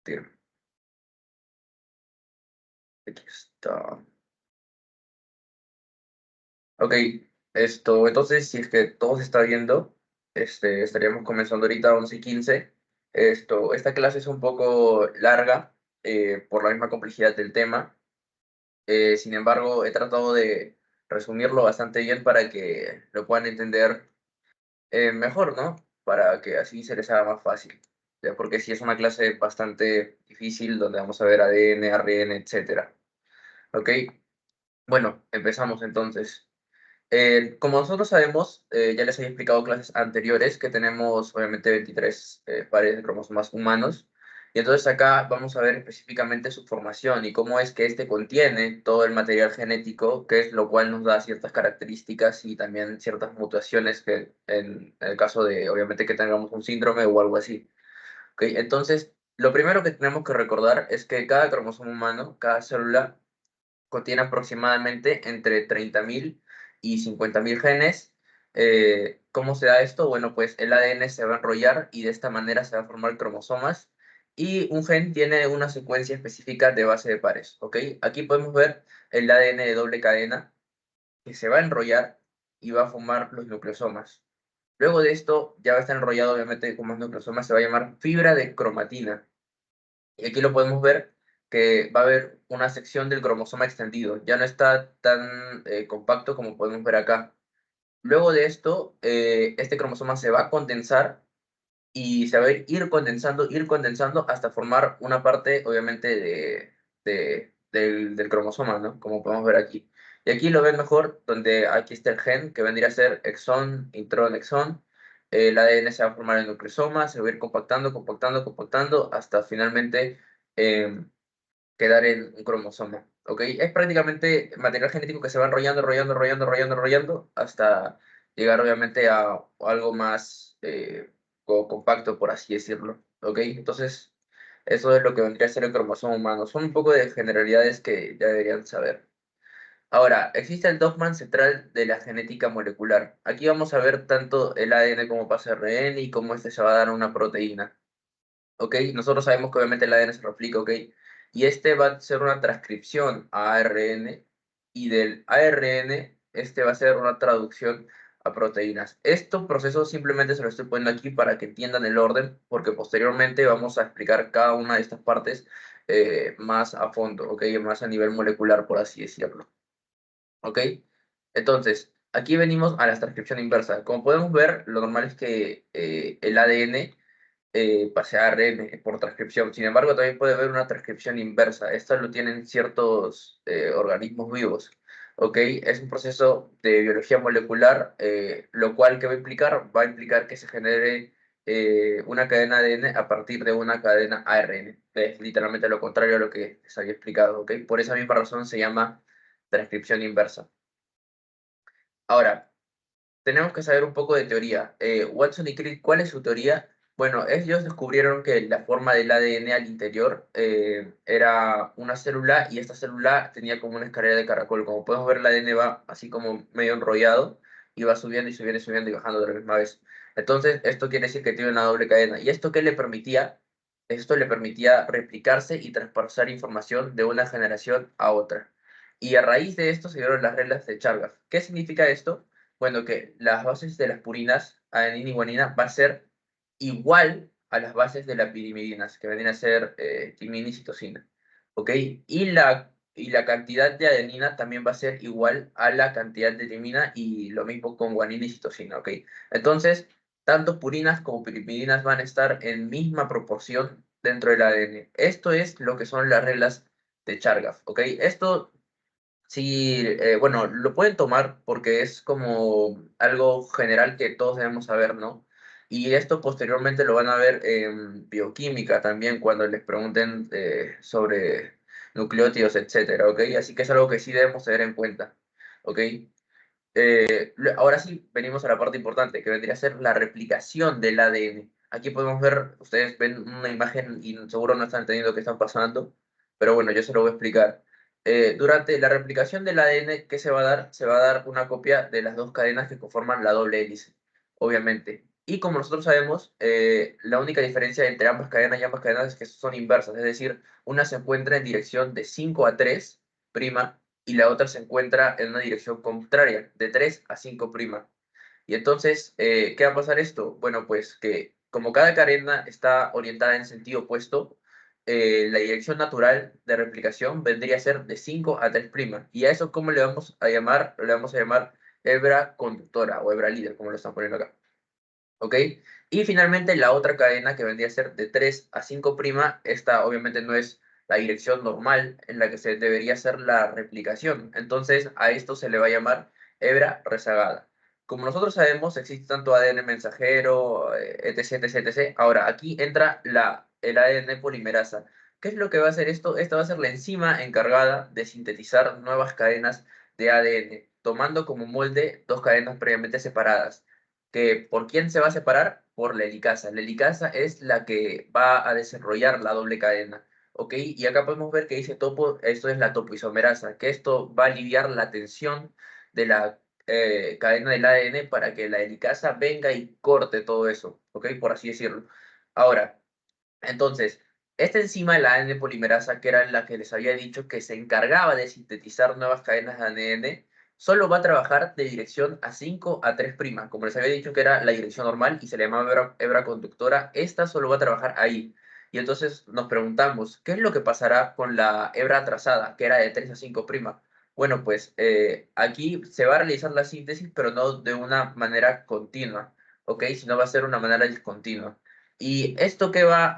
compartir. Aquí está. Ok, entonces, si es que todo se está viendo, estaríamos comenzando ahorita a 11:15. Esta clase es un poco larga por la misma complejidad del tema. Sin embargo, he tratado de resumirlo bastante bien para que lo puedan entender mejor, ¿no? Para que así se les haga más fácil. Ya, porque sí es una clase bastante difícil donde vamos a ver ADN, ARN, etcétera. Ok, bueno, empezamos entonces. Como nosotros sabemos, ya les había explicado clases anteriores que tenemos obviamente 23 pares de cromosomas humanos. Y entonces acá vamos a ver específicamente su formación y cómo es que este contiene todo el material genético, que es lo cual nos da ciertas características y también ciertas mutaciones que en el caso de obviamente que tengamos un síndrome o algo así. ¿Ok? Entonces, lo primero que tenemos que recordar es que cada cromosoma humano, cada célula, contiene aproximadamente entre 30.000 y 50.000 genes. ¿Cómo se da esto? Bueno, pues el ADN se va a enrollar y de esta manera se van a formar cromosomas y un gen tiene una secuencia específica de base de pares, ¿ok? Aquí podemos ver el ADN de doble cadena que se va a enrollar y va a formar los nucleosomas. Luego de esto ya va a estar enrollado obviamente con más nucleosomas, se va a llamar fibra de cromatina. Y aquí lo podemos ver que va a haber una sección del cromosoma extendido. Ya no está tan compacto como podemos ver acá. Luego de esto, este cromosoma se va a condensar y se va a ir condensando hasta formar una parte, obviamente, del cromosoma, ¿no? Como podemos ver aquí. Y aquí lo ven mejor, donde aquí está el gen, que vendría a ser exón, intrón, exón. El ADN se va a formar en el nucleosoma, se va a ir compactando, compactando, compactando, hasta finalmente quedar en un cromosoma, ¿ok? Es prácticamente material genético que se va enrollando, enrollando, enrollando, enrollando, enrollando, hasta llegar obviamente a algo más compacto, por así decirlo, ¿ok? Entonces, eso es lo que vendría a ser el cromosoma humano. Son un poco de generalidades que ya deberían saber. Ahora, existe el dogma central de la genética molecular. Aquí vamos a ver tanto el ADN como pasa RN y cómo este se va a dar a una proteína. ¿Ok? Nosotros sabemos que obviamente el ADN se replica, ¿ok? Y este va a ser una transcripción a ARN y del ARN este va a ser una traducción a proteínas. Estos procesos simplemente se los estoy poniendo aquí para que entiendan el orden, porque posteriormente vamos a explicar cada una de estas partes más a fondo, ¿ok? Más a nivel molecular, por así decirlo, ¿ok? Entonces, aquí venimos a la transcripción inversa. Como podemos ver, lo normal es que el ADN pase a ARN por transcripción. Sin embargo, también puede haber una transcripción inversa. Esto lo tienen ciertos organismos vivos. ¿Ok? Es un proceso de biología molecular, lo cual, ¿qué va a implicar? Va a implicar que se genere una cadena ADN a partir de una cadena ARN. Es literalmente lo contrario a lo que les había explicado. ¿Ok? Por esa misma razón se llama transcripción inversa. Ahora, tenemos que saber un poco de teoría. Watson y Crick, ¿cuál es su teoría? Bueno, ellos descubrieron que la forma del ADN al interior era una célula y esta célula tenía como una escalera de caracol. Como podemos ver, el ADN va así como medio enrollado y va subiendo y subiendo y subiendo y bajando de la misma vez. Entonces, esto quiere decir que tiene una doble cadena. ¿Y esto qué le permitía? Esto le permitía replicarse y traspasar información de una generación a otra. Y a raíz de esto se dieron las reglas de Chargaff. ¿Qué significa esto? Bueno, que las bases de las purinas, adenina y guanina, va a ser igual a las bases de las pirimidinas, que vendrían a ser timina y citosina. ¿Ok? Y la cantidad de adenina también va a ser igual a la cantidad de timina y lo mismo con guanina y citosina. ¿Ok? Entonces, tanto purinas como pirimidinas van a estar en misma proporción dentro del ADN. Esto es lo que son las reglas de Chargaff. ¿Ok? Esto sí, bueno, lo pueden tomar porque es como algo general que todos debemos saber, ¿no? Y esto posteriormente lo van a ver en bioquímica también cuando les pregunten sobre nucleótidos, etcétera, ¿ok? Así que es algo que sí debemos tener en cuenta, ¿ok? Ahora sí, venimos a la parte importante, que vendría a ser la replicación del ADN. Aquí podemos ver, ustedes ven una imagen y seguro no están entendiendo qué está pasando, pero bueno, yo se lo voy a explicar. Durante la replicación del ADN, ¿qué se va a dar? Se va a dar una copia de las dos cadenas que conforman la doble hélice, obviamente. Y como nosotros sabemos, la única diferencia entre ambas cadenas y ambas cadenas es que son inversas, es decir, una se encuentra en dirección de 5 a 3 prima y la otra se encuentra en una dirección contraria, de 3 a 5 prima. Y entonces, ¿qué va a pasar esto? Bueno, pues que como cada cadena está orientada en sentido opuesto, la dirección natural de replicación vendría a ser de 5 a 3 prima. Y a eso, ¿cómo le vamos a llamar? Le vamos a llamar hebra conductora o hebra líder, como lo están poniendo acá. ¿Ok? Y finalmente la otra cadena que vendría a ser de 3 a 5 prima, esta obviamente no es la dirección normal en la que se debería hacer la replicación. Entonces a esto se le va a llamar hebra rezagada. Como nosotros sabemos, existe tanto ADN mensajero, etc, etc, etc. Ahora, aquí entra el ADN polimerasa. ¿Qué es lo que va a hacer esto? Esta va a ser la enzima encargada de sintetizar nuevas cadenas de ADN, tomando como molde dos cadenas previamente separadas que ¿por quién se va a separar? Por la helicasa. La helicasa es la que va a desarrollar la doble cadena, ¿ok? Y acá podemos ver que dice topo, esto es la topoisomerasa, que esto va a aliviar la tensión de la cadena del ADN para que la helicasa venga y corte todo eso, ¿ok? Por así decirlo. Ahora, entonces, esta enzima, la ADN polimerasa, que era la que les había dicho que se encargaba de sintetizar nuevas cadenas de ADN, solo va a trabajar de dirección a 5 a 3'. Como les había dicho que era la dirección normal y se le llamaba hebra conductora, esta solo va a trabajar ahí. Y entonces nos preguntamos, ¿qué es lo que pasará con la hebra trazada, que era de 3 a 5'? Bueno, pues aquí se va a realizar la síntesis, pero no de una manera continua, ¿ok? Sino va a ser una manera discontinua. ¿Y esto qué va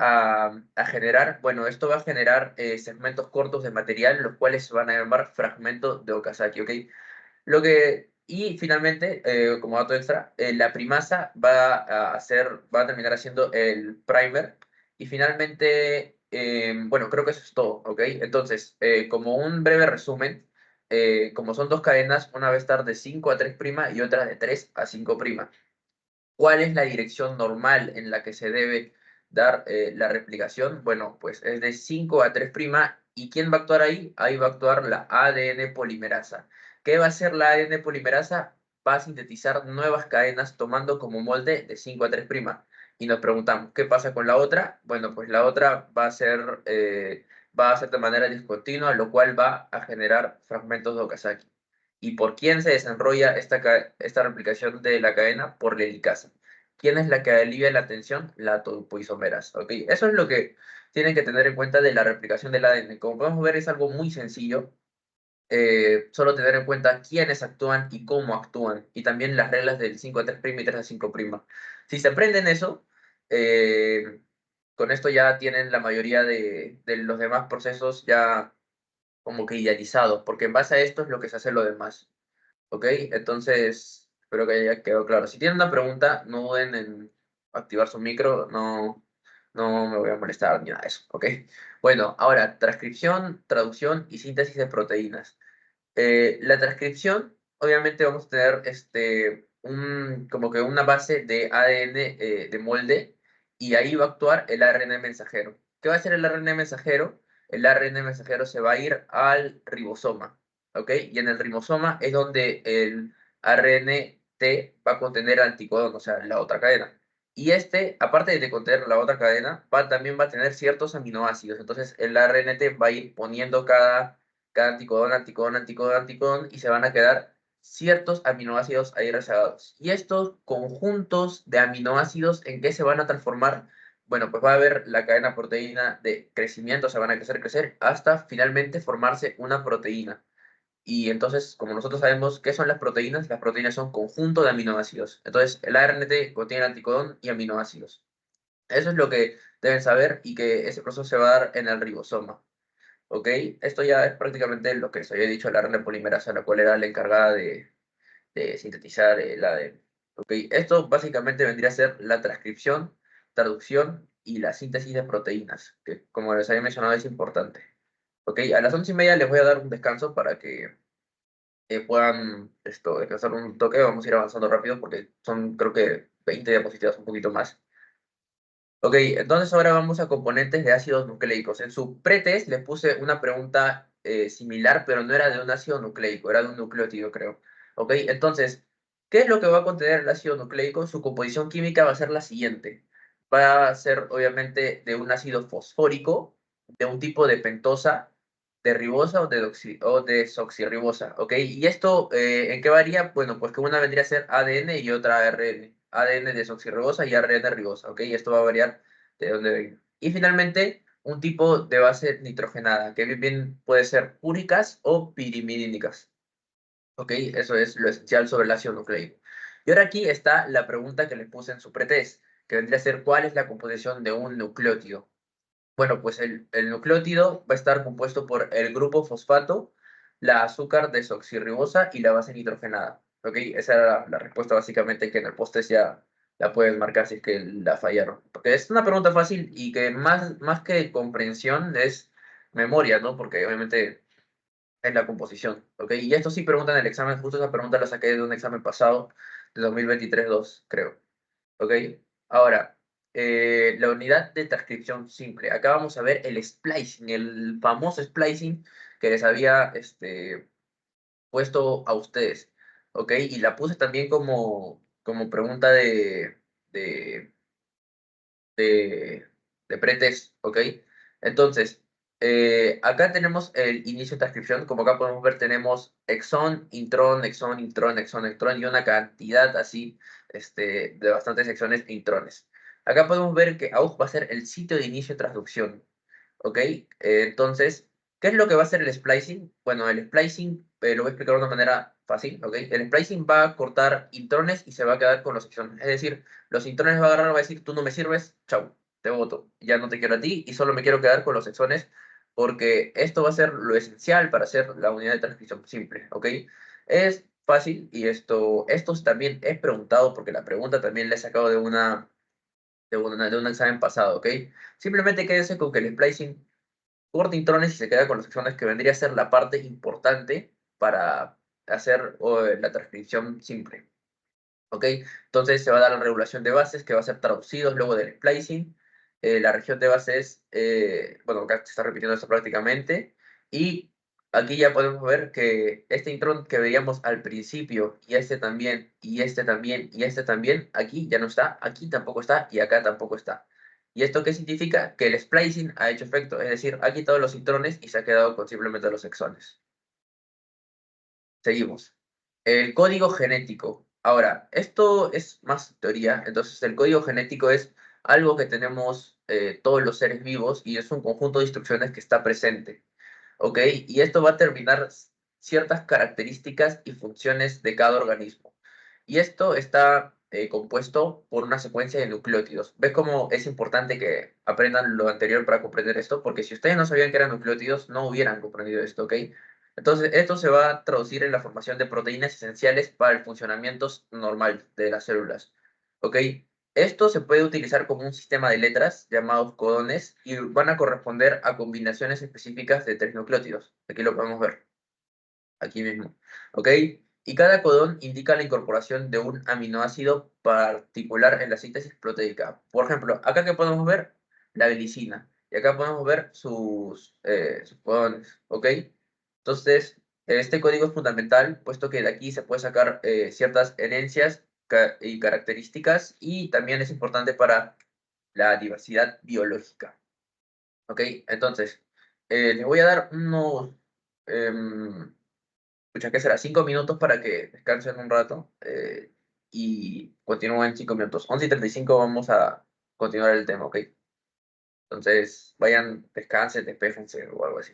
a generar? Bueno, esto va a generar segmentos cortos de material, los cuales se van a llamar fragmentos de Okazaki, ¿ok? Y finalmente, como dato extra, la primasa va a terminar haciendo el primer. Y finalmente, bueno, creo que eso es todo, ¿ok? Entonces, como un breve resumen, como son dos cadenas, una va a estar de 5 a 3' y otra de 3 a 5'. ¿Cuál es la dirección normal en la que se debe dar la replicación? Bueno, pues es de 5 a 3'. ¿Y quién va a actuar ahí? Ahí va a actuar la ADN polimerasa. ¿Qué va a hacer la ADN polimerasa? Va a sintetizar nuevas cadenas tomando como molde de 5 a 3'. Y nos preguntamos, ¿qué pasa con la otra? Bueno, pues la otra va a ser de manera discontinua, lo cual va a generar fragmentos de Okazaki. ¿Y por quién se desarrolla esta replicación de la cadena? Por la helicasa. ¿Quién es la que alivia la tensión? La topoisomerasa. ¿Ok? Eso es lo que tienen que tener en cuenta de la replicación del ADN. Como podemos ver, es algo muy sencillo. Solo tener en cuenta quiénes actúan y cómo actúan. Y también las reglas del 5 a 3' y 3 a 5'. Si se aprenden eso, eh, con esto ya tienen la mayoría de los demás procesos ya como que idealizados, porque en base a esto es lo que se hace lo demás. ¿Ok? Entonces, espero que haya quedado claro. Si tienen una pregunta, no duden en activar su micro, no me voy a molestar ni nada de eso, ¿ok? Bueno, ahora, transcripción, traducción y síntesis de proteínas. La transcripción, obviamente vamos a tener como que una base de ADN de molde y ahí va a actuar el ARN mensajero. ¿Qué va a hacer el ARN mensajero? El ARN mensajero se va a ir al ribosoma, ¿ok? Y en el ribosoma es donde el ARNT va a contener anticodón, o sea, la otra cadena. Y aparte de contener la otra cadena, también va a tener ciertos aminoácidos. Entonces, el ARNT va a ir poniendo cada anticodón, anticodón, anticodón, anticodón, y se van a quedar ciertos aminoácidos ahí rezagados. Y estos conjuntos de aminoácidos, ¿en qué se van a transformar? Bueno, pues va a haber la cadena proteína de crecimiento, se van a crecer, crecer, hasta finalmente formarse una proteína. Y entonces, como nosotros sabemos qué son las proteínas son conjunto de aminoácidos. Entonces, el ARNT contiene anticodón y aminoácidos. Eso es lo que deben saber y que ese proceso se va a dar en el ribosoma. ¿Ok? Esto ya es prácticamente lo que les había dicho, la RNA polimerasa, la cual era la encargada de sintetizar el ADN. ¿Ok? Esto básicamente vendría a ser la transcripción, traducción y la síntesis de proteínas, que como les había mencionado es importante. ¿Ok? A las 11:30 les voy a dar un descanso para que puedan descansar un toque. Vamos a ir avanzando rápido porque son creo que 20 diapositivas, un poquito más. Ok, entonces ahora vamos a componentes de ácidos nucleicos. En su pretest les puse una pregunta similar, pero no era de un ácido nucleico, era de un nucleótido, creo. Ok, entonces, ¿Qué es lo que va a contener el ácido nucleico? Su composición química va a ser la siguiente. Va a ser, obviamente, de un ácido fosfórico, de un tipo de pentosa, de ribosa o desoxirribosa, ¿ok? ¿Y esto en qué varía? Bueno, pues que una vendría a ser ADN y otra ARN. ADN desoxirribosa y ARN ribosa, ¿ok? Y esto va a variar de dónde venga. Y finalmente, un tipo de base nitrogenada, que bien puede ser úricas o pirimidínicas. ¿Ok? Eso es lo esencial sobre el ácido nucleico. Y ahora aquí está la pregunta que le puse en su pretest, que vendría a ser ¿cuál es la composición de un nucleótido? Bueno, pues el nucleótido va a estar compuesto por el grupo fosfato, la azúcar desoxirribosa y la base nitrogenada. ¿Ok? Esa era la respuesta básicamente que en el post-test ya la pueden marcar si es que la fallaron. Porque es una pregunta fácil y que más que comprensión es memoria, ¿no? Porque obviamente en la composición, ¿ok? Y esto sí preguntan en el examen, justo esa pregunta la saqué de un examen pasado, de 2023-2, creo, ¿ok? Ahora, la unidad de transcripción simple. Acá vamos a ver el splicing, el famoso splicing que les había puesto a ustedes, ¿ok? Y la puse también como pregunta de, de, de pretest, ¿ok? Entonces, acá tenemos el inicio de transcripción, como acá podemos ver, tenemos exón, intrón, exón, intrón, exón, extrón y una cantidad así de bastantes exones e intrones. Acá podemos ver que AUG va a ser el sitio de inicio de transducción, ¿ok? Entonces, ¿qué es lo que va a hacer el splicing? Bueno, el splicing lo voy a explicar de una manera fácil, ¿ok? El splicing va a cortar intrones y se va a quedar con los exones. Es decir, los intrones va a agarrar, va a decir, tú no me sirves, chau, te voto, ya no te quiero a ti y solo me quiero quedar con los exones porque esto va a ser lo esencial para hacer la unidad de transcripción simple, ¿ok? Es fácil y esto también es preguntado porque la pregunta también la he sacado de un examen pasado, ¿ok? Simplemente quédese con que el splicing corta intrones y se queda con los exones, que vendría a ser la parte importante para hacer la transcripción simple. ¿Ok? Entonces se va a dar la regulación de bases que va a ser traducidos luego del splicing. La región de bases, bueno, acá se está repitiendo esto prácticamente. Y aquí ya podemos ver que este intrón que veíamos al principio, y este también, y este también, y este también, aquí ya no está, aquí tampoco está, y acá tampoco está. ¿Y esto qué significa? Que el splicing ha hecho efecto, es decir, ha quitado los intrones y se ha quedado con simplemente los exones. Seguimos. El código genético. Ahora, esto es más teoría. Entonces, el código genético es algo que tenemos todos los seres vivos y es un conjunto de instrucciones que está presente. ¿Ok? Y esto va a determinar ciertas características y funciones de cada organismo. Y esto está compuesto por una secuencia de nucleótidos. ¿Ves cómo es importante que aprendan lo anterior para comprender esto? Porque si ustedes no sabían que eran nucleótidos, no hubieran comprendido esto, ¿ok? Entonces, esto se va a traducir en la formación de proteínas esenciales para el funcionamiento normal de las células, ¿ok? Esto se puede utilizar como un sistema de letras llamados codones y van a corresponder a combinaciones específicas de tres nucleótidos. Aquí lo podemos ver, aquí mismo, ¿ok? Y cada codón indica la incorporación de un aminoácido particular en la síntesis proteica. Por ejemplo, acá que podemos ver la glicina y acá podemos ver sus codones, ¿ok? Entonces, este código es fundamental, puesto que de aquí se puede sacar ciertas herencias y características y también es importante para la diversidad biológica. ¿Ok? Entonces, les voy a dar unos, pucha, ¿qué será? 5 minutos para que descansen un rato y continúen 5 minutos. 11:35 vamos a continuar el tema, ¿ok? Entonces, vayan, descansen, despéjense o algo así.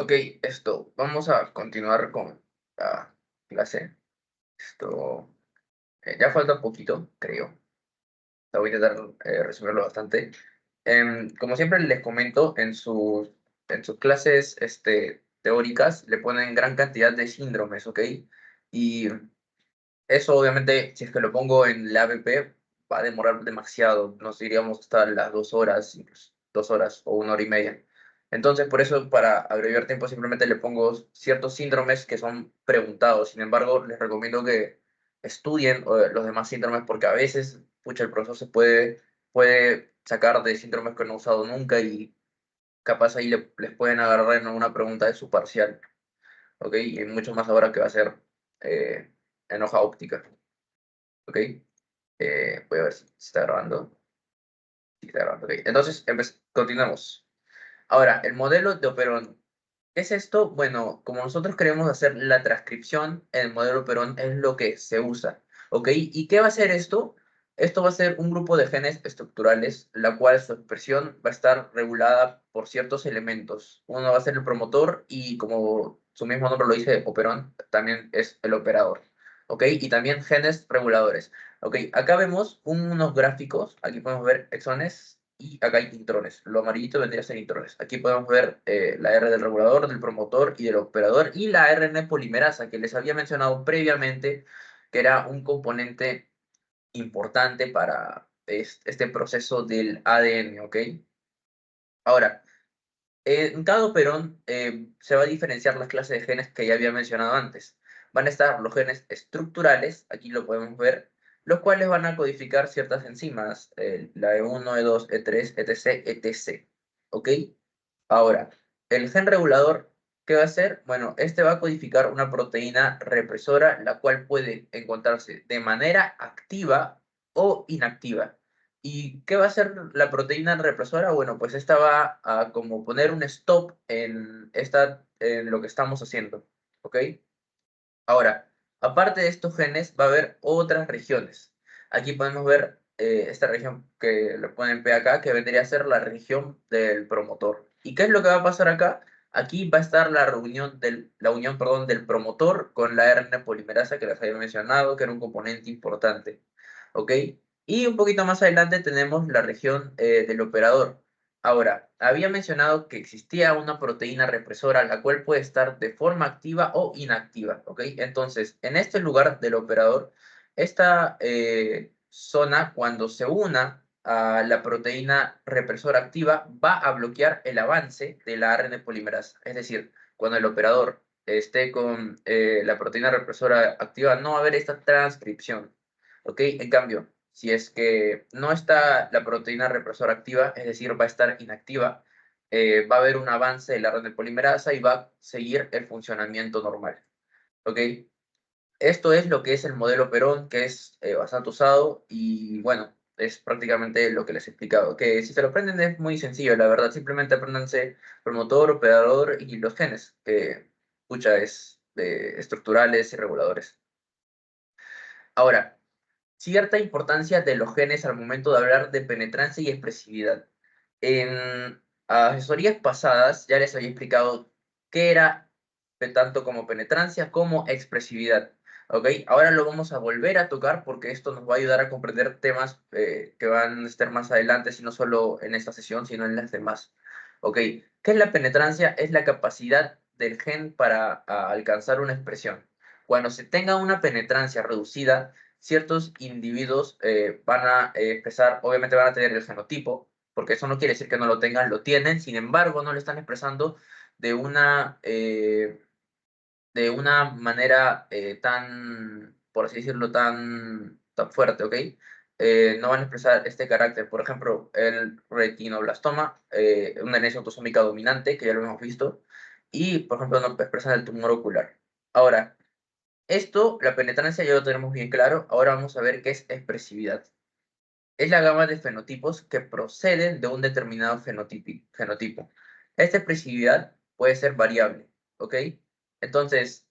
Ok, vamos a continuar con la clase. Esto, ya falta poquito, creo. Voy a intentar resumirlo bastante. Como siempre les comento, en sus clases teóricas le ponen gran cantidad de síndromes, ¿ok? Y eso obviamente, si es que lo pongo en la ABP, va a demorar demasiado. Nos iríamos hasta las 2 horas, incluso 2 horas o 1 hora y media. Entonces, por eso, para abreviar tiempo, simplemente le pongo ciertos síndromes que son preguntados. Sin embargo, les recomiendo que estudien los demás síndromes porque a veces, pucha, el profesor puede sacar de síndromes que no ha usado nunca y capaz ahí les pueden agarrar en una pregunta de su parcial, ¿ok? Y mucho más ahora que va a ser eh, en hoja óptica. ¿Ok? Voy a ver si está grabando. Sí, está grabando, ok. Entonces, continuamos. Ahora, el modelo de Operón. ¿Qué es esto? Bueno, como nosotros queremos hacer la transcripción, el modelo Operón es lo que se usa. ¿Ok? ¿Y qué va a ser esto? Esto va a ser un grupo de genes estructurales, la cual su expresión va a estar regulada por ciertos elementos. Uno va a ser el promotor y como su mismo nombre lo dice, Operón, también es el operador. ¿Ok? Y también genes reguladores. Ok, acá vemos unos gráficos, aquí podemos ver exones y acá hay intrones. Lo amarillito vendría a ser intrones. Aquí podemos ver la R del regulador, del promotor y del operador y la RNA polimerasa que les había mencionado previamente que era un componente importante para este proceso del ADN, ¿ok? Ahora, en cada operón se va a diferenciar las clases de genes que ya había mencionado antes. Van a estar los genes estructurales, aquí lo podemos ver, los cuales van a codificar ciertas enzimas, la E1, E2, E3, etc., etc. ¿Ok? Ahora, el gen regulador, ¿qué va a hacer? Bueno, este va a codificar una proteína represora, la cual puede encontrarse de manera activa o inactiva. ¿Y qué va a hacer la proteína represora? Bueno, pues esta va a como poner un stop en lo que estamos haciendo, ¿ok? Ahora, aparte de estos genes, va a haber otras regiones. Aquí podemos ver esta región que le ponen P acá, que vendría a ser la región del promotor. ¿Y qué es lo que va a pasar acá? Aquí va a estar la unión, perdón, del promotor con la RNA polimerasa que les había mencionado, que era un componente importante. ¿Ok? Y un poquito más adelante tenemos la región del operador. Ahora, había mencionado que existía una proteína represora, la cual puede estar de forma activa o inactiva, ¿ok? Entonces, en este lugar del operador, esta zona, cuando se una a la proteína represora activa, va a bloquear el avance de la ARN polimerasa. Es decir, cuando el operador esté con la proteína represora activa, no va a haber esta transcripción, ¿ok? En cambio, si es que no está la proteína represora activa, es decir, va a estar inactiva, va a haber un avance de la red de polimerasa y va a seguir el funcionamiento normal. ¿Ok? Esto es lo que es el modelo Perón, que es bastante usado y bueno, es prácticamente lo que les he explicado. Que si se lo aprenden es muy sencillo, la verdad, simplemente apréndanse promotor, operador y los genes, que pucha es de estructurales y reguladores. Ahora, cierta importancia de los genes al momento de hablar de penetrancia y expresividad. En asesorías pasadas ya les había explicado qué era tanto como penetrancia como expresividad. ¿Ok? Ahora lo vamos a volver a tocar porque esto nos va a ayudar a comprender temas que van a estar más adelante, y no solo en esta sesión, sino en las demás. ¿Ok? ¿Qué es la penetrancia? Es la capacidad del gen para alcanzar una expresión. Cuando se tenga una penetrancia reducida, ciertos individuos van a expresar, obviamente van a tener el genotipo, porque eso no quiere decir que no lo tengan, lo tienen, sin embargo, no lo están expresando de una manera tan, por así decirlo, tan fuerte, ¿ok? No van a expresar este carácter. Por ejemplo, el retinoblastoma, una herencia autosómica dominante, que ya lo hemos visto, y, por ejemplo, no expresan el tumor ocular. Ahora, la penetrancia ya lo tenemos bien claro. Ahora vamos a ver qué es expresividad. Es la gama de fenotipos que proceden de un determinado genotipo. Esta expresividad puede ser variable, ¿ok? Entonces,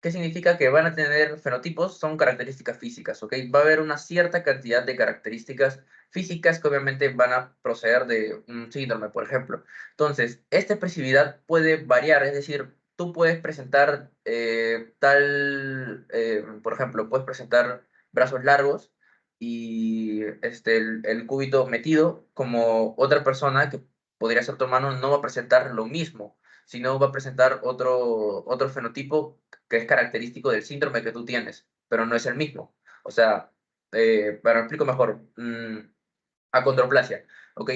¿qué significa? Que van a tener fenotipos, son características físicas, ¿ok? Va a haber una cierta cantidad de características físicas que obviamente van a proceder de un síndrome, por ejemplo. Entonces, esta expresividad puede variar, es decir, tú puedes presentar por ejemplo, puedes presentar brazos largos y el cúbito metido, como otra persona que podría ser tu hermano no va a presentar lo mismo, sino va a presentar otro fenotipo que es característico del síndrome que tú tienes, pero no es el mismo. O sea, para explico mejor, acondroplasia, ¿ok?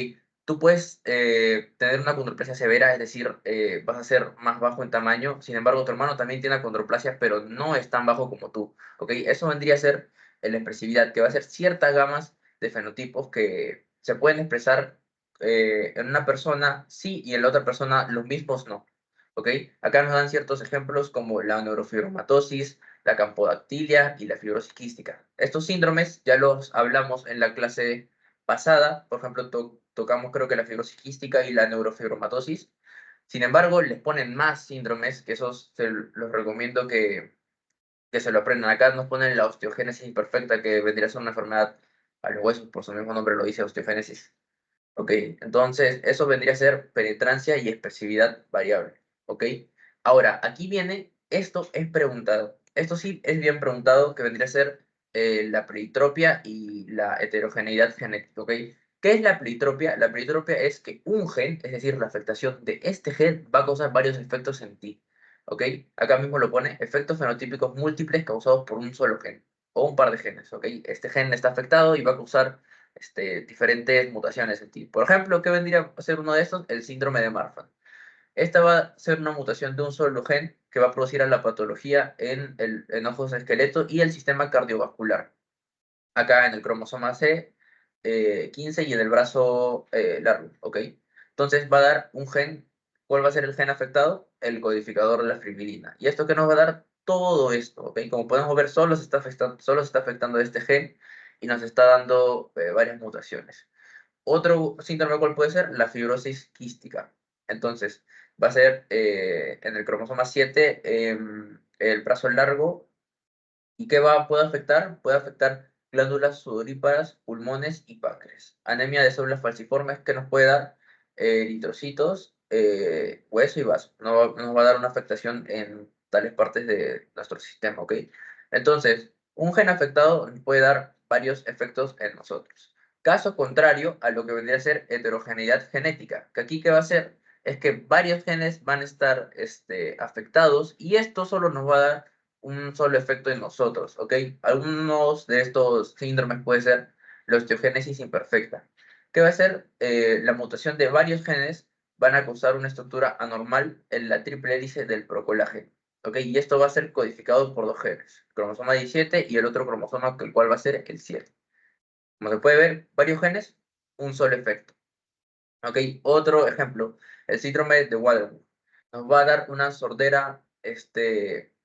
Tú puedes tener una acondroplasia severa, es decir, vas a ser más bajo en tamaño, sin embargo, tu hermano también tiene acondroplasia, pero no es tan bajo como tú, ¿ok? Eso vendría a ser la expresividad, que va a ser ciertas gamas de fenotipos que se pueden expresar en una persona sí y en la otra persona los mismos no, ¿ok? Acá nos dan ciertos ejemplos como la neurofibromatosis, la campodactilia y la fibrosis quística. Estos síndromes ya los hablamos en la clase pasada, por ejemplo, tocamos creo que la fibrosis quística y la neurofibromatosis. Sin embargo, les ponen más síndromes, que esos los recomiendo que se lo aprendan. Acá nos ponen la osteogénesis imperfecta, que vendría a ser una enfermedad a los huesos, por su mismo nombre lo dice, osteogénesis. Ok, entonces eso vendría a ser penetrancia y expresividad variable. Ok, ahora aquí viene, esto es preguntado. Esto sí es bien preguntado, que vendría a ser la pleitropia y la heterogeneidad genética. Ok, ¿qué es la pleitropia? La pleitropia es que un gen, es decir, la afectación de este gen, va a causar varios efectos en ti. Ok, acá mismo lo pone, efectos fenotípicos múltiples causados por un solo gen o un par de genes. Ok, este gen está afectado y va a causar diferentes mutaciones en ti. Por ejemplo, ¿qué vendría a ser uno de estos? El síndrome de Marfan. Esta va a ser una mutación de un solo gen que va a producir a la patología en ojos esqueleto y el sistema cardiovascular. Acá en el cromosoma C 15 y en el brazo largo, ¿ok? Entonces va a dar un gen. ¿Cuál va a ser el gen afectado? El codificador de la fibrina. ¿Y esto qué nos va a dar? Todo esto, ¿ok? Como podemos ver, solo se está afectando este gen y nos está dando varias mutaciones. Otro síndrome, ¿cuál puede ser? La fibrosis quística. Entonces, va a ser en el cromosoma 7 el brazo largo. ¿Y qué puede afectar? Puede afectar glándulas sudoríparas, pulmones y páncreas. Anemia de células falciformes que nos puede dar eritrocitos, hueso y vaso. Nos va a dar una afectación en tales partes de nuestro sistema, ¿ok? Entonces, un gen afectado nos puede dar varios efectos en nosotros. Caso contrario a lo que vendría a ser heterogeneidad genética, que aquí ¿qué va a hacer? Es que varios genes van a estar afectados y esto solo nos va a dar un solo efecto en nosotros, ¿ok? Algunos de estos síndromes puede ser la osteogénesis imperfecta. ¿Qué va a ser? La mutación de varios genes van a causar una estructura anormal en la triple hélice del procolágeno, ¿ok? Y esto va a ser codificado por dos genes, el cromosoma 17 y el otro cromosoma, el cual va a ser el 7. Como se puede ver, varios genes, un solo efecto, ¿ok? Otro ejemplo, el síndrome de Waardenburg. Nos va a dar una sordera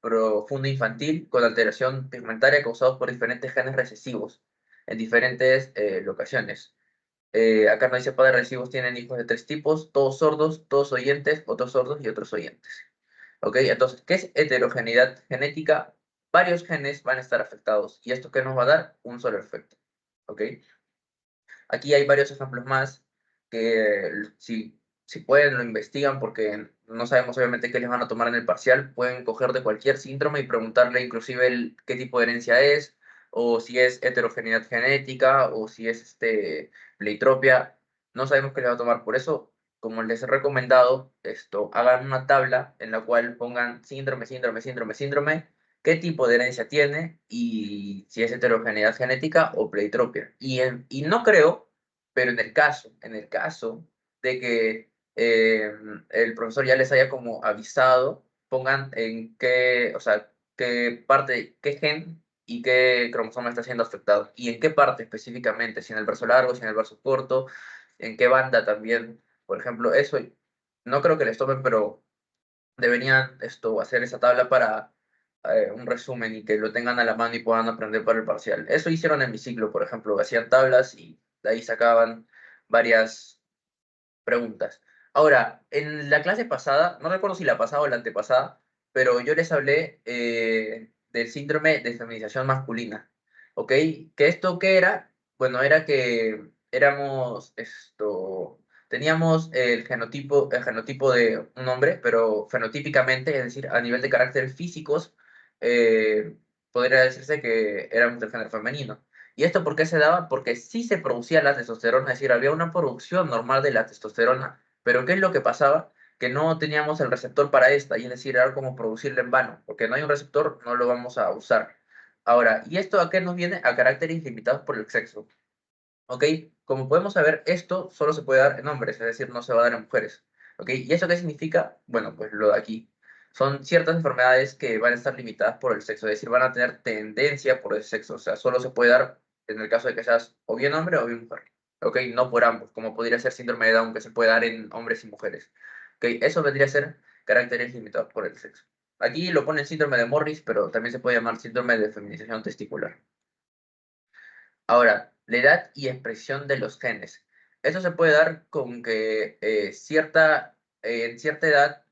profunda infantil con alteración pigmentaria causados por diferentes genes recesivos en diferentes locaciones. Acá nos dice padres recesivos tienen hijos de tres tipos, todos sordos, todos oyentes, otros sordos y otros oyentes. ¿Ok? Entonces, ¿qué es heterogeneidad genética? Varios genes van a estar afectados. ¿Y esto qué nos va a dar? Un solo efecto. ¿Ok? Aquí hay varios ejemplos más que si pueden lo investigan porque no sabemos obviamente qué les van a tomar en el parcial. Pueden coger de cualquier síndrome y preguntarle inclusive qué tipo de herencia es, o si es heterogeneidad genética, o si es pleitropia. No sabemos qué les va a tomar. Por eso, como les he recomendado, hagan una tabla en la cual pongan síndrome, síndrome, síndrome, síndrome, qué tipo de herencia tiene y si es heterogeneidad genética o pleitropia. Y no creo, pero en el caso de que el profesor ya les haya como avisado, pongan en qué, o sea, qué parte, qué gen y qué cromosoma está siendo afectado y en qué parte específicamente, si en el brazo largo, si en el brazo corto, en qué banda también. Por ejemplo, eso no creo que les tomen, pero deberían hacer esa tabla para un resumen y que lo tengan a la mano y puedan aprender para el parcial. Eso hicieron en mi ciclo, por ejemplo, hacían tablas y de ahí sacaban varias preguntas. Ahora, en la clase pasada, no recuerdo si la pasada o la antepasada, pero yo les hablé del síndrome de feminización masculina, ¿ok? ¿Que esto qué era? Bueno, era que teníamos el genotipo de un hombre, pero fenotípicamente, es decir, a nivel de caracteres físicos, eh, podría decirse que éramos del género femenino. ¿Y esto por qué se daba? Porque sí se producía la testosterona, es decir, había una producción normal de la testosterona, pero ¿qué es lo que pasaba? Que no teníamos el receptor para esta, y es decir, era como producirla en vano, porque no hay un receptor, no lo vamos a usar. Ahora, ¿y esto a qué nos viene? A caracteres limitados por el sexo. ¿Ok? Como podemos saber, esto solo se puede dar en hombres, es decir, no se va a dar en mujeres. ¿Ok? ¿Y eso qué significa? Bueno, pues lo de aquí. Son ciertas enfermedades que van a estar limitadas por el sexo, es decir, van a tener tendencia por el sexo. O sea, solo se puede dar en el caso de que seas o bien hombre o bien mujer. ¿Ok? No por ambos, como podría ser síndrome de Down, que se puede dar en hombres y mujeres. ¿Ok? Eso vendría a ser caracteres limitados por el sexo. Aquí lo pone síndrome de Morris, pero también se puede llamar síndrome de feminización testicular. Ahora, la edad y expresión de los genes. Esto se puede dar con que en cierta edad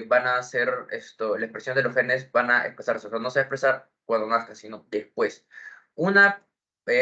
van a hacer la expresión de los genes van a expresarse. O sea, no se va a expresar cuando nazca, sino después. Una,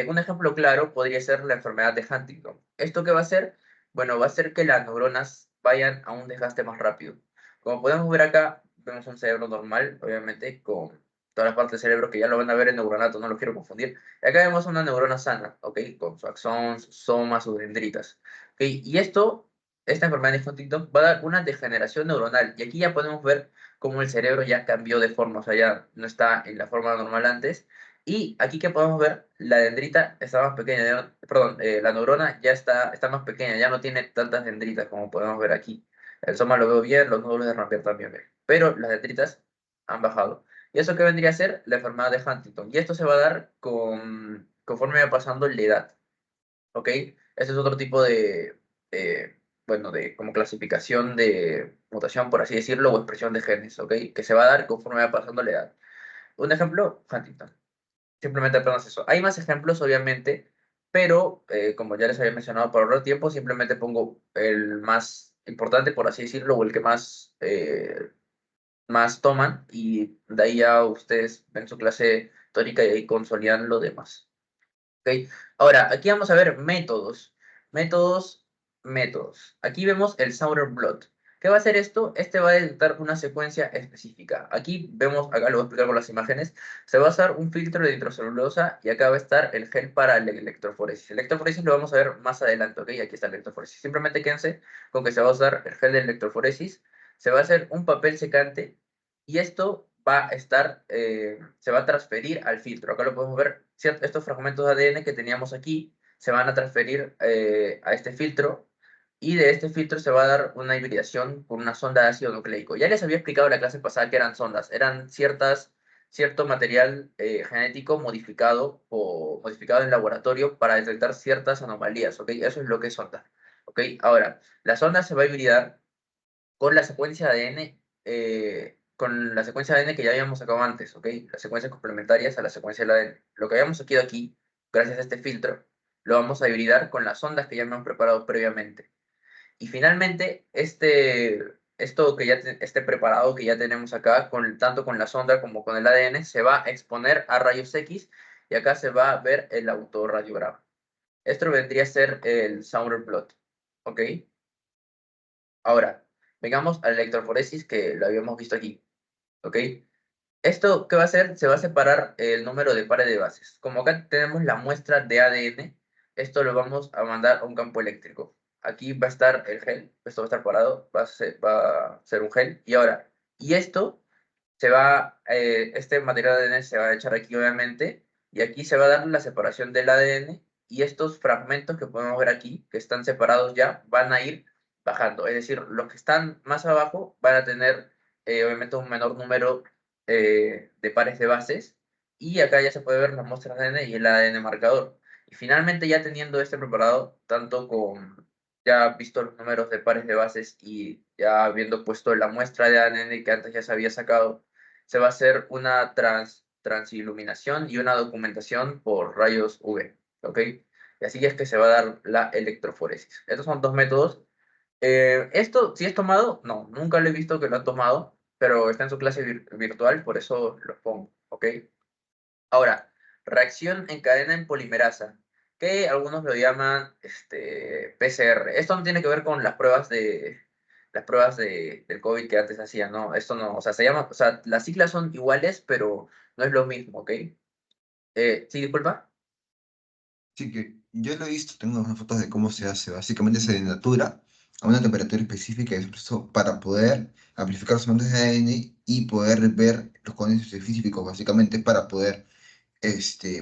un ejemplo claro podría ser la enfermedad de Huntington. ¿Esto qué va a hacer? Bueno, va a hacer que las neuronas vayan a un desgaste más rápido. Como podemos ver acá, vemos un cerebro normal, obviamente, con todas las partes del cerebro que ya lo van a ver en neuronato, no lo quiero confundir. Acá vemos una neurona sana, ¿ok? Con su axón, su soma, sus dendritas. ¿Ok? Y esta enfermedad de Huntington va a dar una degeneración neuronal. Y aquí ya podemos ver cómo el cerebro ya cambió de forma, o sea, ya no está en la forma normal antes. Y aquí que podemos ver, la dendrita está más pequeña, perdón, la neurona ya está más pequeña, ya no tiene tantas dendritas como podemos ver aquí. El soma lo veo bien, los nódulos de Rampier también bien. Pero las dendritas han bajado. ¿Y eso qué vendría a ser? La enfermedad de Huntington. Y esto se va a dar conforme va pasando la edad, ¿ok? Este es otro tipo bueno, de como clasificación de mutación, por así decirlo, o expresión de genes, ¿ok? Que se va a dar conforme va pasando la edad. Un ejemplo, Huntington. Simplemente apenas eso. Hay más ejemplos, obviamente, pero como ya les había mencionado, por ahorrar tiempo, simplemente pongo el más importante, por así decirlo, o el que más toman y de ahí ya ustedes ven su clase teórica y ahí consolidan lo demás. ¿Ok? Ahora, aquí vamos a ver métodos. Métodos, métodos. Aquí vemos el Sauer Blot. ¿Qué va a hacer esto? Este va a detectar una secuencia específica. Aquí vemos, acá lo voy a explicar con las imágenes, se va a usar un filtro de nitrocelulosa y acá va a estar el gel para la electroforesis. El electroforesis lo vamos a ver más adelante, ¿ok? Aquí está la electroforesis. Simplemente quédense con que se va a usar el gel de electroforesis, se va a hacer un papel secante y esto va a estar, se va a transferir al filtro. Acá lo podemos ver, estos fragmentos de ADN que teníamos aquí se van a transferir a este filtro y de este filtro se va a dar una hibridación con una sonda de ácido nucleico. Ya les había explicado en la clase pasada que eran sondas, eran cierto material genético modificado en laboratorio para detectar ciertas anomalías, ¿ok? Eso es lo que es sonda, ¿ok? Ahora, la sonda se va a hibridar con la secuencia de ADN, con la secuencia de ADN que ya habíamos sacado antes, ¿ok? Las secuencias complementarias a la secuencia del ADN. Lo que habíamos sacado aquí, gracias a este filtro, lo vamos a hibridar con las ondas que ya hemos preparado previamente. Y finalmente, este preparado que ya tenemos acá, tanto con la sonda como con el ADN, se va a exponer a rayos X y acá se va a ver el autorradiograma. Esto vendría a ser el Sauer plot, ¿ok? Ahora, vengamos a la electroforesis que lo habíamos visto aquí, ¿ok? ¿Esto qué va a hacer? Se va a separar el número de pares de bases. Como acá tenemos la muestra de ADN, esto lo vamos a mandar a un campo eléctrico. Aquí va a estar el gel, esto va a estar parado, va a ser un gel. Y ahora, este material de ADN se va a echar aquí obviamente, y aquí se va a dar la separación del ADN, y estos fragmentos que podemos ver aquí, que están separados ya, van a ir bajando. Es decir, los que están más abajo van a tener obviamente un menor número de pares de bases, y acá ya se puede ver las muestras de ADN y el ADN marcador. Y finalmente ya teniendo este preparado, tanto con ya visto los números de pares de bases y ya habiendo puesto la muestra de ADN que antes ya se había sacado, se va a hacer una transiluminación y una documentación por rayos UV, ¿ok? Y así es que se va a dar la electroforesis. Estos son dos métodos. ¿Esto sí es tomado? No, nunca lo he visto que lo han tomado, pero está en su clase virtual, por eso lo pongo, ¿ok? Ahora, reacción en cadena en polimerasa. que algunos lo llaman PCR. Esto no tiene que ver con las pruebas del COVID que antes hacían, ¿no? Esto no, o sea, se llama, o sea, las siglas son iguales, pero no es lo mismo, ¿ok? Sí, disculpa. Sí, que yo lo he visto, tengo unas fotos de cómo se hace. Básicamente se denatura a una temperatura específica incluso para poder amplificar los segmentos de ADN y poder ver los códigos específicos, básicamente para poder,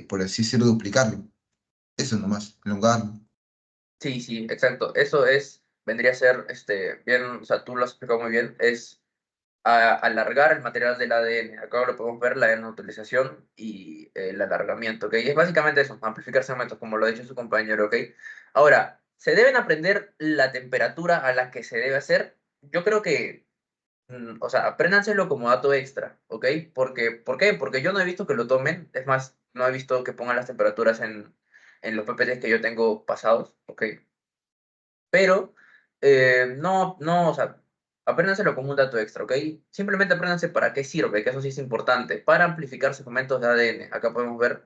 por así decirlo, duplicarlo. Eso nomás, elongarlo. Sí, sí, exacto. Eso vendría a ser, bien, o sea, tú lo has explicado muy bien, es alargar el material del ADN. Acá lo podemos ver, la utilización y el alargamiento, ¿ok? Es básicamente eso, amplificar segmentos, como lo ha dicho su compañero, ¿ok? Ahora, ¿se deben aprender la temperatura a la que se debe hacer? Yo creo que, o sea, apréndanselo como dato extra, ¿ok? ¿Por qué? Porque yo no he visto que lo tomen, es más, no he visto que pongan las temperaturas en los PPTs que yo tengo pasados, ¿ok? Pero no, no, o sea, apréndanselo como un dato extra, ¿ok? Simplemente apréndanse para qué sirve, que eso sí es importante, para amplificar segmentos de ADN. Acá podemos ver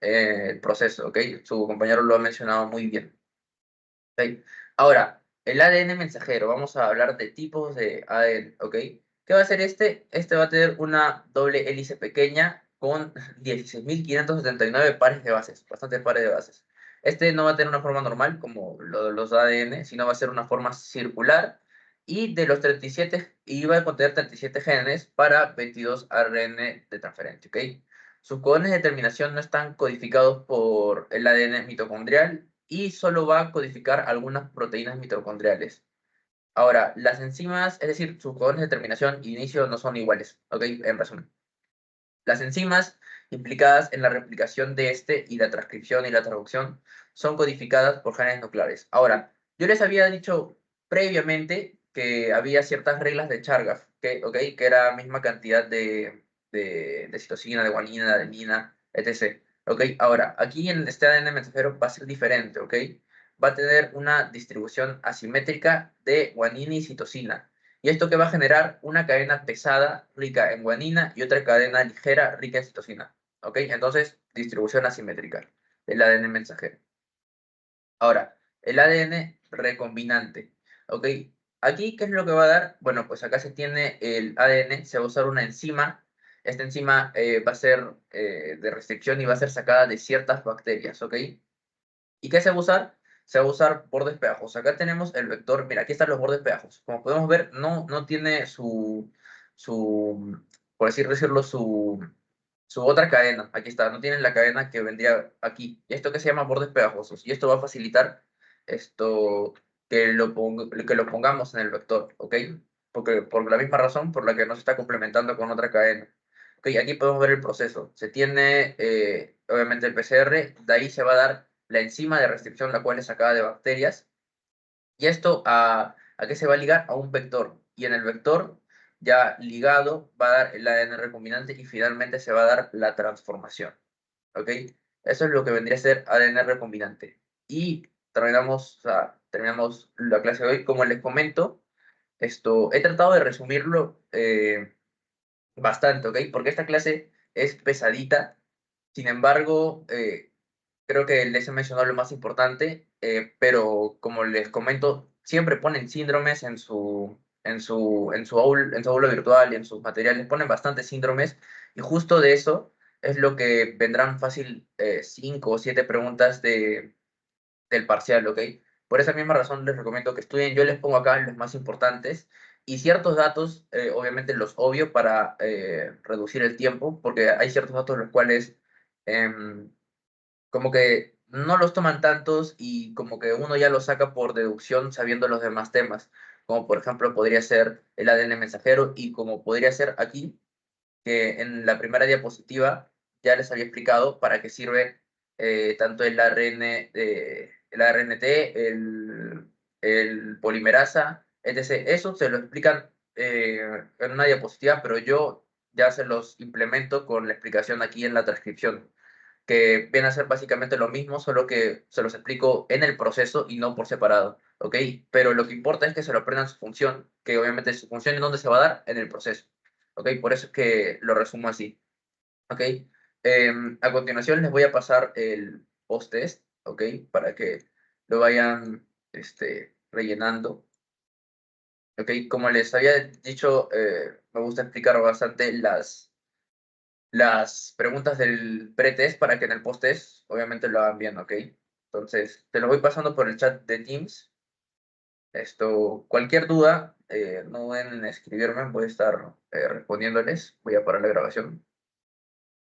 el proceso, ¿ok? Su compañero lo ha mencionado muy bien. ¿Ok? Ahora, el ADN mensajero, vamos a hablar de tipos de ADN, ¿ok? ¿Qué va a hacer este? Este va a tener una doble hélice pequeña con 16.579 pares de bases, bastantes pares de bases. Este no va a tener una forma normal como los ADN, sino va a ser una forma circular y de los 37, y va a contener 37 genes para 22 ARN de transferencia, ¿ok? Sus codones de terminación no están codificados por el ADN mitocondrial y solo va a codificar algunas proteínas mitocondriales. Ahora, las enzimas, es decir, sus codones de terminación y inicio no son iguales, ¿ok? En resumen. Las enzimas implicadas en la replicación de y la transcripción y la traducción son codificadas por genes nucleares. Ahora, yo les había dicho previamente que había ciertas reglas de Chargaff, ¿ok? Que era misma cantidad de citosina, de guanina, de adenina, etc. ¿Ok? Ahora, aquí en este ADN mensajero va a ser diferente, ¿ok? Va a tener una distribución asimétrica de guanina y citosina. ¿Y esto que va a generar? Una cadena pesada rica en guanina y otra cadena ligera rica en citosina. ¿Ok? Entonces, distribución asimétrica del ADN mensajero. Ahora, el ADN recombinante. ¿Ok? Aquí, ¿qué es lo que va a dar? Bueno, pues acá se tiene el ADN, se va a usar una enzima. Esta enzima va a ser de restricción y va a ser sacada de ciertas bacterias. ¿Ok? ¿Y qué se va a usar? Se va a usar bordes pegajosos. Acá tenemos el vector. Mira, aquí están los bordes pegajosos. Como podemos ver, no tiene su, por así decirlo, su otra cadena. Aquí está, no tiene la cadena que vendría aquí. Y esto que se llama bordes pegajosos. Y esto va a facilitar esto que lo pongamos en el vector, ¿ok? Porque por la misma razón por la que no se está complementando con otra cadena. Ok, aquí podemos ver el proceso. Se tiene, obviamente, el PCR, de ahí se va a dar la enzima de restricción, la cual es sacada de bacterias. ¿Y esto a qué se va a ligar? A un vector. Y en el vector, ya ligado, va a dar el ADN recombinante y finalmente se va a dar la transformación. ¿Ok? Eso es lo que vendría a ser ADN recombinante. Y terminamos, o sea, terminamos la clase de hoy. Como les comento, he tratado de resumirlo bastante, ¿ok? Porque esta clase es pesadita. Sin embargo, creo que les he mencionado lo más importante, pero como les comento, siempre ponen síndromes en su aula virtual y en sus materiales, ponen bastantes síndromes, y justo de eso es lo que vendrán fácil 5 o 7 preguntas del parcial, ¿ok? Por esa misma razón les recomiendo que estudien. Yo les pongo acá los más importantes y ciertos datos, obviamente los obvio para reducir el tiempo, porque hay ciertos datos los cuales em, como que no los toman tantos y como que uno ya los saca por deducción sabiendo los demás temas, como por ejemplo podría ser el ADN mensajero y como podría ser aquí, que en la primera diapositiva ya les había explicado para qué sirve tanto el ARN, el ARNT, el polimerasa, etc. Eso se lo explican en una diapositiva, pero yo ya se los implemento con la explicación aquí en la transcripción, que viene a ser básicamente lo mismo, solo que se los explico en el proceso y no por separado, ¿ok? Pero lo que importa es que se lo aprendan su función, que obviamente su función y dónde se va a dar en el proceso, ¿ok? Por eso es que lo resumo así, ¿ok? A continuación les voy a pasar post-test, ¿ok? Para que lo vayan rellenando. ¿Ok? Como les había dicho, me gusta explicar bastante las preguntas del pretest para que en el post-test obviamente lo hagan bien, ¿ok? Entonces, te lo voy pasando por el chat de Teams. Cualquier duda, no duden en escribirme, voy a estar respondiéndoles. Voy a parar la grabación.